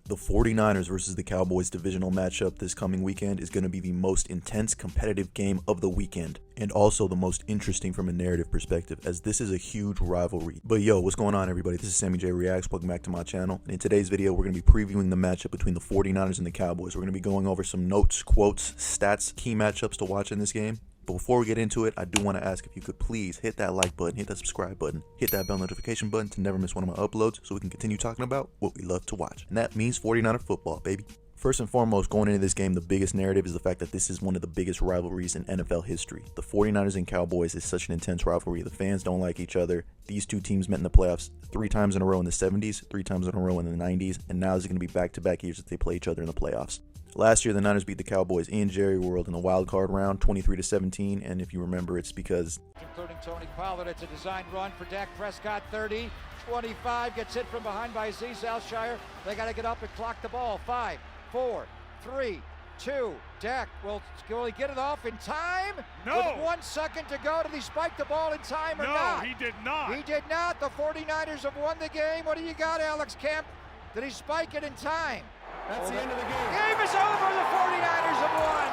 The 49ers versus the Cowboys divisional matchup this coming weekend is going to be the most intense competitive game of the weekend, and also the most interesting from a narrative perspective, as this is a huge rivalry. But yo, what's going on everybody? This is Sammy J Reacts. Welcome back to my channel. And in today's video, we're going to be previewing the matchup between the 49ers and the Cowboys. We're going to be going over some notes, quotes, stats, key matchups to watch in this game. But before we get into it, I do want to ask if you could please hit that like button, hit that subscribe button, hit that bell notification button to never miss one of my uploads so we can continue talking about what we love to watch. And that means 49er football, baby. First and foremost, going into this game, the biggest narrative is the fact that this is one of the biggest rivalries in NFL history. The 49ers and Cowboys is such an intense rivalry. The fans don't like each other. These two teams met in the playoffs 3 times in a row in the 70s, 3 times in a row in the 90s, and now it's going to be back-to-back years that they play each other in the playoffs. Last year, the Niners beat the Cowboys in Jerry World in the wild card round, 23-17, and if you remember, it's because including Tony Pollard, it's a designed run for Dak Prescott, 30, 25, gets hit from behind by Z Southshire. They got to get up and clock the ball. 5, 4, 3, 2. Dak will he get it off in time? No. With 1 second to go, did he spike the ball in time or not? No, he did not. He did not. The 49ers have won the game. What do you got, Alex Kemp? Did he spike it in time? That's the end of the game. Game is over. The 49ers have won.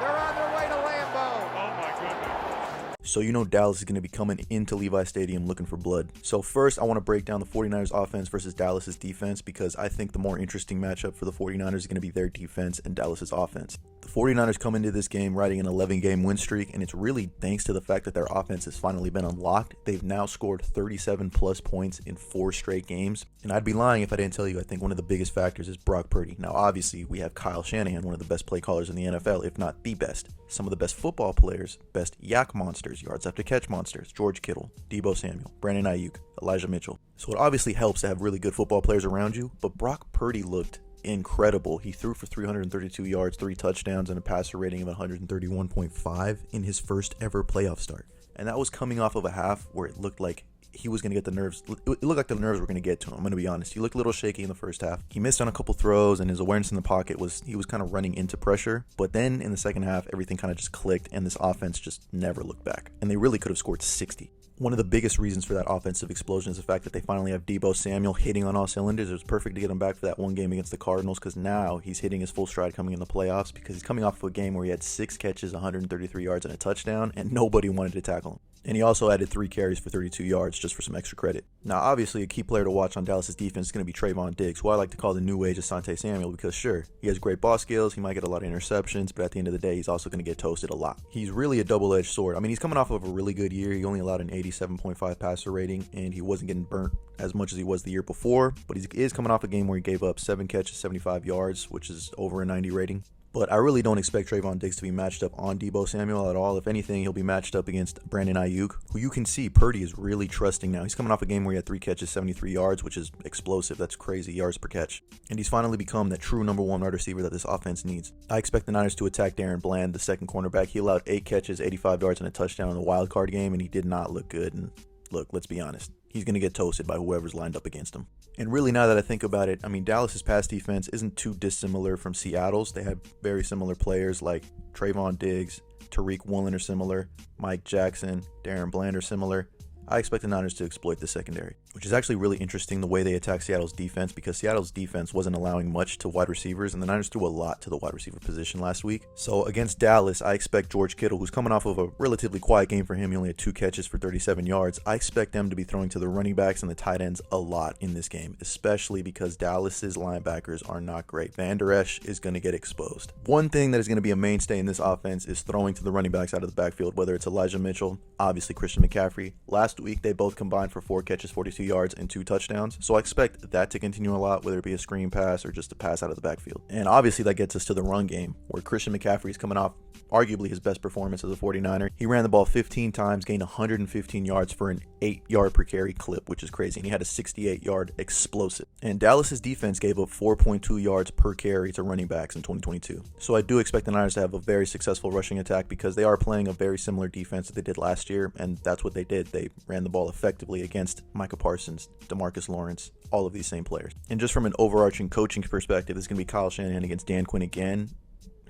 They're on their way to Lambeau. Oh my goodness. so you know Dallas is going to be coming into Levi Stadium looking for blood. So first, I want to break down the 49ers offense versus Dallas's defense, because I think the more interesting matchup for the 49ers is going to be their defense and Dallas's offense. The 49ers come into this game riding an 11-game win streak, and it's really thanks to the fact that their offense has finally been unlocked. They've now scored 37-plus points in 4 straight games, and I'd be lying if I didn't tell you I think one of the biggest factors is Brock Purdy. Now, obviously, we have Kyle Shanahan, one of the best play callers in the NFL, if not the best. Some of the best football players, best yak monsters, yards after catch monsters, George Kittle, Deebo Samuel, Brandon Ayuk, Elijah Mitchell. So it obviously helps to have really good football players around you, but Brock Purdy looked incredible. He threw for 332 yards, 3 touchdowns, and a passer rating of 131.5 in his first ever playoff start. And that was coming off of a half where it looked like he was going to get the nerves. It looked like the nerves were going to get to him. I'm going to be honest. He looked a little shaky in the first half. He missed on a couple throws, and his awareness in the pocket he was kind of running into pressure. But then in the second half, everything kind of just clicked, and this offense just never looked back. And they really could have scored 60. One of the biggest reasons for that offensive explosion is the fact that they finally have Deebo Samuel hitting on all cylinders. It was perfect to get him back for that one game against the Cardinals, because now he's hitting his full stride coming in the playoffs, because he's coming off of a game where he had 6 catches, 133 yards, and a touchdown, and nobody wanted to tackle him. And he also added 3 carries for 32 yards just for some extra credit. Now, obviously, a key player to watch on Dallas's defense is going to be Trayvon Diggs, who I like to call the new age Asante Samuel, because sure, he has great ball skills, he might get a lot of interceptions, but at the end of the day, he's also going to get toasted a lot. He's really a double-edged sword. I mean, he's coming off of a really good year. He only allowed an 87.5 passer rating, and he wasn't getting burnt as much as he was the year before, but he is coming off a game where he gave up 7 catches, 75 yards, which is over a 90 rating. But I really don't expect Trayvon Diggs to be matched up on Deebo Samuel at all. If anything, he'll be matched up against Brandon Ayuk, who you can see Purdy is really trusting now. He's coming off a game where he had 3 catches, 73 yards, which is explosive. That's crazy yards per catch. And he's finally become that true number 1 wide receiver that this offense needs. I expect the Niners to attack Darren Bland, the second cornerback. He allowed 8 catches, 85 yards, and a touchdown in the wild card game, and he did not look good. And look, let's be honest. He's going to get toasted by whoever's lined up against him. And really, now that I think about it, I mean, Dallas's pass defense isn't too dissimilar from Seattle's. They have very similar players like Trayvon Diggs, Tariq Woolen are similar, Mike Jackson, Darren Bland are similar. I expect the Niners to exploit the secondary, which is actually really interesting the way they attack Seattle's defense, because Seattle's defense wasn't allowing much to wide receivers, and the Niners threw a lot to the wide receiver position last week. So against Dallas, I expect George Kittle, who's coming off of a relatively quiet game for him, he only had 2 catches for 37 yards. I expect them to be throwing to the running backs and the tight ends a lot in this game, especially because Dallas's linebackers are not great. Van Der Esch is going to get exposed. One thing that is going to be a mainstay in this offense is throwing to the running backs out of the backfield, whether it's Elijah Mitchell, obviously Christian McCaffrey. Last week, they both combined for 4 catches, 42 yards, and 2 touchdowns. So I expect that to continue a lot, whether it be a screen pass or just a pass out of the backfield. And obviously that gets us to the run game, where Christian McCaffrey is coming off arguably his best performance as a 49er. He ran the ball 15 times, gained 115 yards for an 8-yard per carry clip, which is crazy. And he had a 68-yard explosive. And Dallas's defense gave up 4.2 yards per carry to running backs in 2022. So I do expect the Niners to have a very successful rushing attack, because they are playing a very similar defense that they did last year, and that's what they did. They ran the ball effectively against Micah Parsons, DeMarcus Lawrence, all of these same players. And just from an overarching coaching perspective, it's going to be Kyle Shanahan against Dan Quinn again.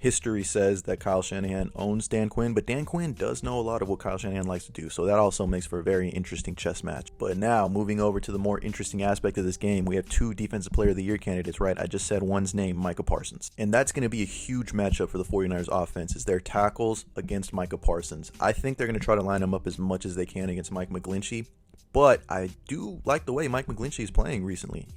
history says that Kyle Shanahan owns Dan Quinn, but Dan Quinn does know a lot of what Kyle Shanahan likes to do, so that also makes for a very interesting chess match. But now, moving over to the more interesting aspect of this game, we have two Defensive Player of the Year candidates, right? I just said one's name, Micah Parsons. And that's going to be a huge matchup for the 49ers offense, is their tackles against Micah Parsons. I think they're going to try to line him up as much as they can against Mike McGlinchey, but I do like the way Mike McGlinchey is playing recently.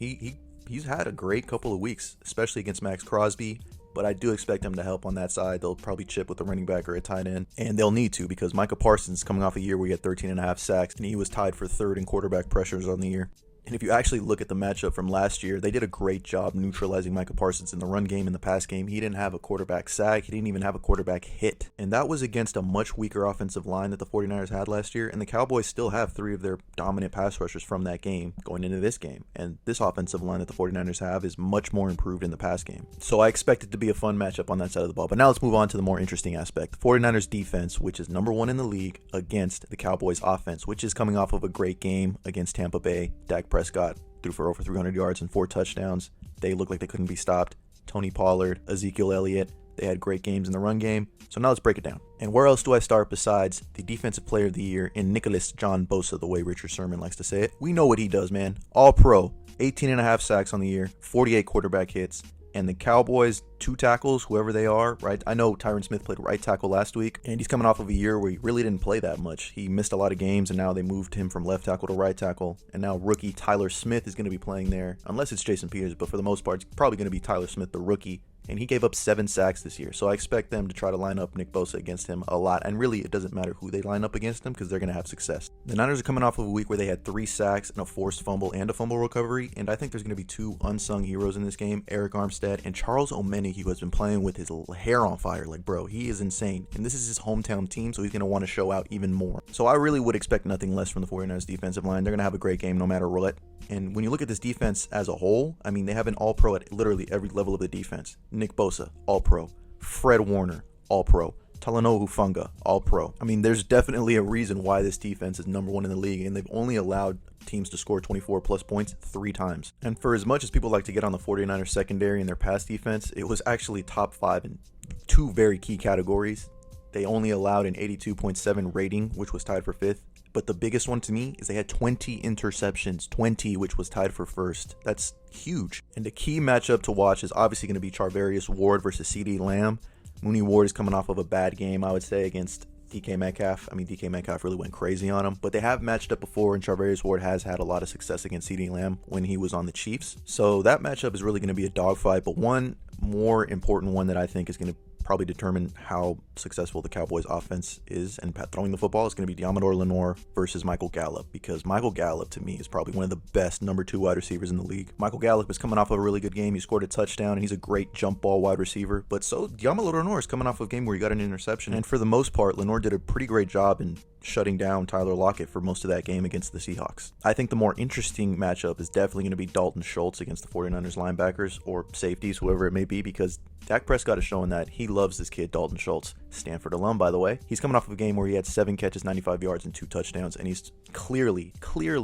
He's had a great couple of weeks, especially against Max Crosby, but I do expect them to help on that side. They'll probably chip with a running back or a tight end, and they'll need to because Micah Parsons coming off a year where he had 13.5 sacks, and he was tied for third in quarterback pressures on the year. And if you actually look at the matchup from last year, they did a great job neutralizing Micah Parsons in the run game and the pass game. He didn't have a quarterback sack. He didn't even have a quarterback hit. And that was against a much weaker offensive line that the 49ers had last year. And the Cowboys still have three of their dominant pass rushers from that game going into this game. And this offensive line that the 49ers have is much more improved in the pass game. So I expect it to be a fun matchup on that side of the ball. But now let's move on to the more interesting aspect. The 49ers defense, which is number one in the league, against the Cowboys offense, which is coming off of a great game against Tampa Bay. Dak Prescott threw for over 300 yards and 4 touchdowns. They looked like they couldn't be stopped. Tony Pollard, Ezekiel Elliott, they had great games in the run game. So now let's break it down. And where else do I start besides the Defensive Player of the Year in Nicholas John Bosa, the way Richard Sherman likes to say it? We know what he does, man. All pro, 18.5 sacks on the year, 48 quarterback hits. And the Cowboys, 2 tackles, whoever they are, right? I know Tyron Smith played right tackle last week, and he's coming off of a year where he really didn't play that much. He missed a lot of games, and now they moved him from left tackle to right tackle. And now rookie Tyler Smith is going to be playing there, unless it's Jason Peters, but for the most part, it's probably going to be Tyler Smith, the rookie. And he gave up 7 sacks this year. So I expect them to try to line up Nick Bosa against him a lot. And really, it doesn't matter who they line up against him because they're going to have success. The Niners are coming off of a week where they had 3 sacks and a forced fumble and a fumble recovery. And I think there's going to be 2 unsung heroes in this game, Eric Armstead and Charles Omenihu, who has been playing with his hair on fire. Like, bro, he is insane. And this is his hometown team, so he's going to want to show out even more. So I really would expect nothing less from the 49ers defensive line. They're going to have a great game no matter what. And when you look at this defense as a whole, I mean, they have an all-pro at literally every level of the defense. Nick Bosa, all-pro. Fred Warner, all-pro. Talanoa Hufanga, all-pro. I mean, there's definitely a reason why this defense is number 1 in the league, and they've only allowed teams to score 24-plus points 3 times. And for as much as people like to get on the 49ers secondary and their pass defense, it was actually top 5 in 2 very key categories. They only allowed an 82.7 rating, which was tied for 5th. But the biggest one to me is they had 20 interceptions, 20, which was tied for first. That's huge. And the key matchup to watch is obviously going to be Charvarius Ward versus CeeDee Lamb. Mooney Ward is coming off of a bad game, I would say, against DK Metcalf. I mean, DK Metcalf really went crazy on him. But they have matched up before, and Charvarius Ward has had a lot of success against CeeDee Lamb when he was on the Chiefs. So that matchup is really going to be a dogfight. But one more important one that I think is going to probably determine how successful the Cowboys offense is and throwing the football is going to be Deommodore Lenoir versus Michael Gallup, because Michael Gallup to me is probably one of the best number 2 wide receivers in the league. Michael Gallup is coming off of a really good game. He scored a touchdown and he's a great jump ball wide receiver, but so Deommodore Lenoir is coming off of a game where he got an interception, and for the most part Lenoir did a pretty great job in shutting down Tyler Lockett for most of that game against the Seahawks. I think the more interesting matchup is definitely going to be Dalton Schultz against the 49ers linebackers or safeties, whoever it may be, because Dak Prescott is showing that he loves this kid, Dalton Schultz. Stanford alum, by the way. He's coming off of a game where he had 7 catches, 95 yards, and 2 touchdowns, and he's clearly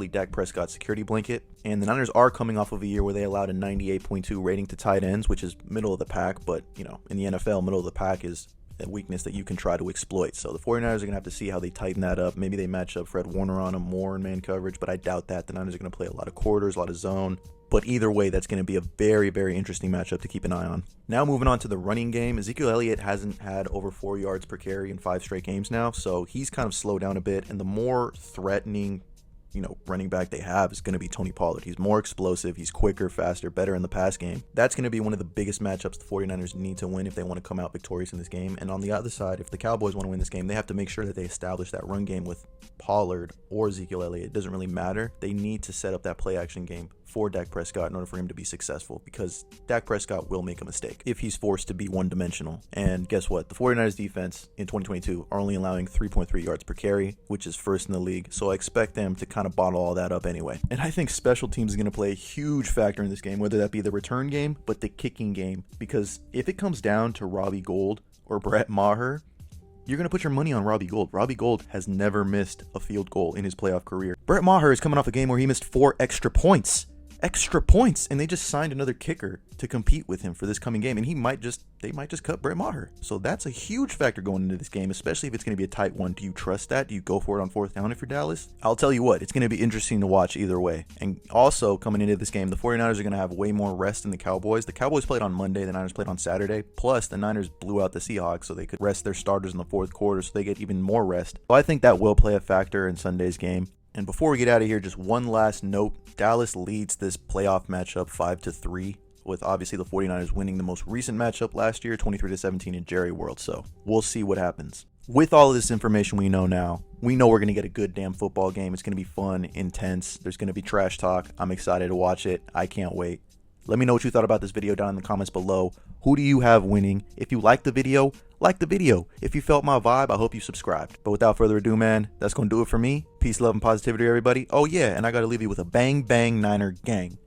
Dak Prescott's security blanket. And the Niners are coming off of a year where they allowed a 98.2 rating to tight ends, which is middle of the pack, but, you know, in the NFL, middle of the pack is a weakness that you can try to exploit. So the 49ers are going to have to see how they tighten that up. Maybe they match up Fred Warner on him more in man coverage, but I doubt that. The Niners are going to play a lot of quarters, a lot of zone. But either way, that's going to be a very, very interesting matchup to keep an eye on. Now moving on to the running game, Ezekiel Elliott hasn't had over 4 yards per carry in 5 straight games now, so he's kind of slowed down a bit, and the more threatening running back they have is going to be Tony Pollard. He's more explosive, he's quicker, faster, better in the pass game. That's going to be one of the biggest matchups the 49ers need to win if they want to come out victorious in this game. And on the other side, if the Cowboys want to win this game, they have to make sure that they establish that run game with Pollard or Ezekiel Elliott. It doesn't really matter. They need to set up that play action game for Dak Prescott in order for him to be successful, because Dak Prescott will make a mistake if he's forced to be one-dimensional. And guess what? The 49ers defense in 2022 are only allowing 3.3 yards per carry, which is first in the league. So I expect them to kind of bottle all that up anyway. And I think special teams is going to play a huge factor in this game, whether that be the return game, but the kicking game. Because if it comes down to Robbie Gould or Brett Maher, you're going to put your money on Robbie Gould. Robbie Gould has never missed a field goal in his playoff career. Brett Maher is coming off a game where he missed 4 extra points. extra points, and they just signed another kicker to compete with him for this coming game, and they might just cut Brett Maher. So that's a huge factor going into this game, especially if it's going to be a tight one. Do you trust that? Do you go for it on 4th down if you're Dallas? I'll tell you what, it's going to be interesting to watch either way. And also, coming into this game, the 49ers are going to have way more rest than the Cowboys. The Cowboys played on Monday, the Niners played on Saturday, plus the Niners blew out the Seahawks so they could rest their starters in the 4th quarter, so they get even more rest. So I think that will play a factor in Sunday's game. And before we get out of here, just one last note. Dallas leads this playoff matchup 5-3, with obviously the 49ers winning the most recent matchup last year, 23-17 in Jerry World. So we'll see what happens. With all of this information we know now, we know we're going to get a good damn football game. It's going to be fun, intense. There's going to be trash talk. I'm excited to watch it. I can't wait. Let me know what you thought about this video down in the comments below. Who do you have winning? If you liked the video, like the video. If you felt my vibe, I hope you subscribed. But without further ado, man, that's going to do it for me. Peace, love, and positivity, everybody. Oh, yeah, and I got to leave you with a bang, bang, Niner gang.